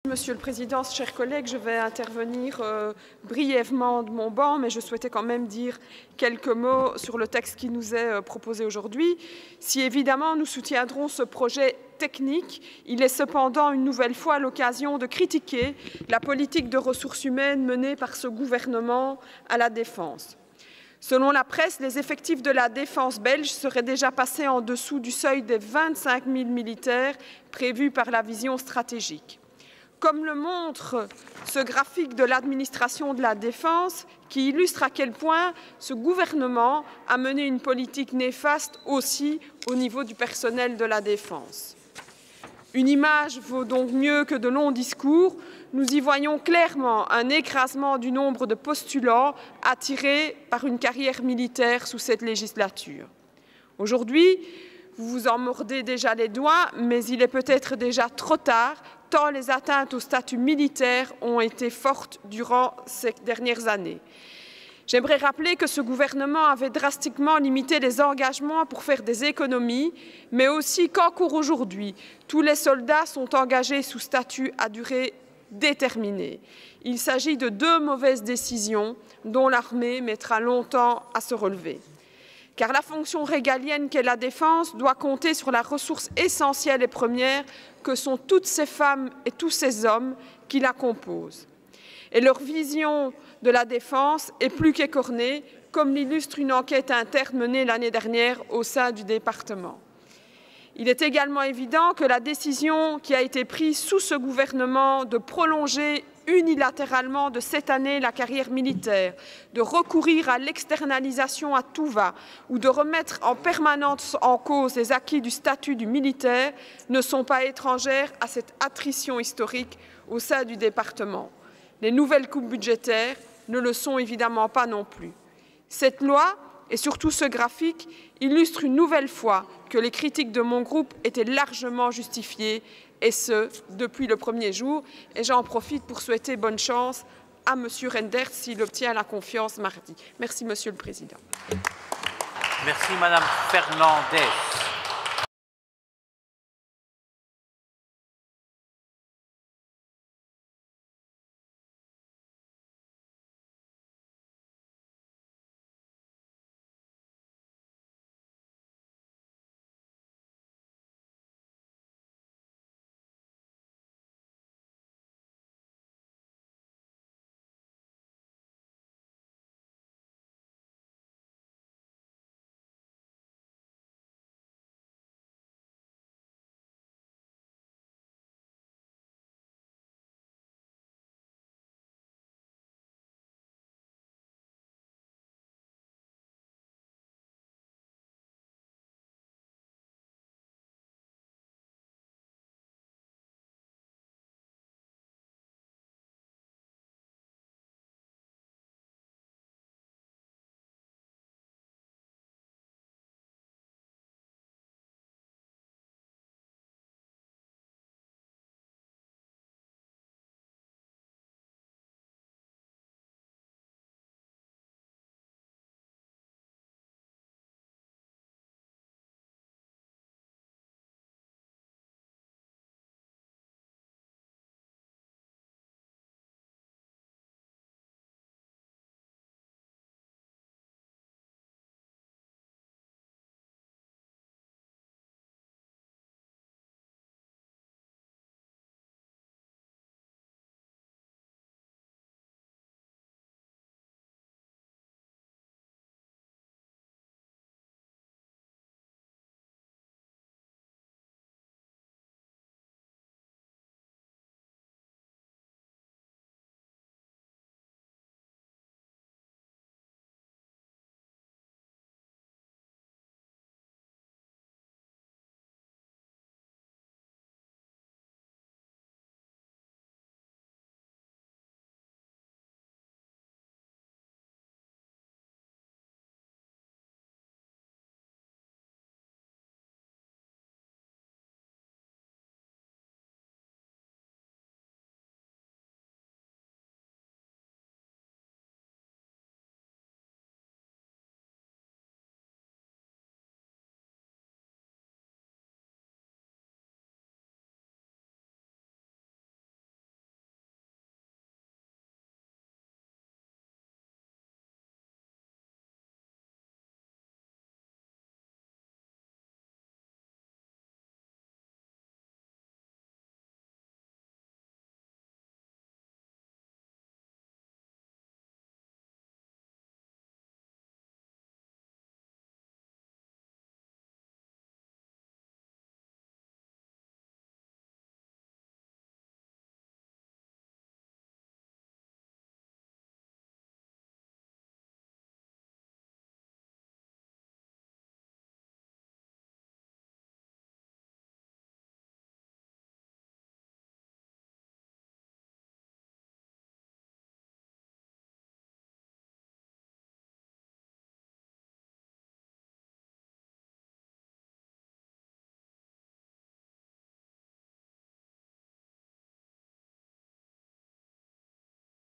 Monsieur le Président, chers collègues, je vais intervenir brièvement de mon banc, mais je souhaitais quand même dire quelques mots sur le texte qui nous est proposé aujourd'hui. Si évidemment nous soutiendrons ce projet technique, il est cependant une nouvelle fois l'occasion de critiquer la politique de ressources humaines menée par ce gouvernement à la défense. Selon la presse, les effectifs de la défense belge seraient déjà passés en dessous du seuil des 25 000 militaires prévus par la vision stratégique. Comme le montre ce graphique de l'administration de la Défense, qui illustre à quel point ce gouvernement a mené une politique néfaste aussi au niveau du personnel de la Défense. Une image vaut donc mieux que de longs discours. Nous y voyons clairement un écrasement du nombre de postulants attirés par une carrière militaire sous cette législature. Aujourd'hui, vous vous en mordez déjà les doigts, mais il est peut-être déjà trop tard, tant les atteintes au statut militaire ont été fortes durant ces dernières années. J'aimerais rappeler que ce gouvernement avait drastiquement limité les engagements pour faire des économies, mais aussi qu'encore aujourd'hui, tous les soldats sont engagés sous statut à durée déterminée. Il s'agit de deux mauvaises décisions dont l'armée mettra longtemps à se relever. Car la fonction régalienne qu'est la défense doit compter sur la ressource essentielle et première que sont toutes ces femmes et tous ces hommes qui la composent. Et leur vision de la défense est plus qu'écornée, comme l'illustre une enquête interne menée l'année dernière au sein du département. Il est également évident que la décision qui a été prise sous ce gouvernement de prolonger unilatéralement de cette année la carrière militaire, de recourir à l'externalisation à tout va ou de remettre en permanence en cause les acquis du statut du militaire ne sont pas étrangères à cette attrition historique au sein du département. Les nouvelles coupes budgétaires ne le sont évidemment pas non plus. Cette loi, et surtout ce graphique, illustre une nouvelle fois que les critiques de mon groupe étaient largement justifiées, et ce, depuis le premier jour. Et j'en profite pour souhaiter bonne chance à M. Renders s'il obtient la confiance mardi. Merci, Monsieur le Président. Merci, Madame Fernandez.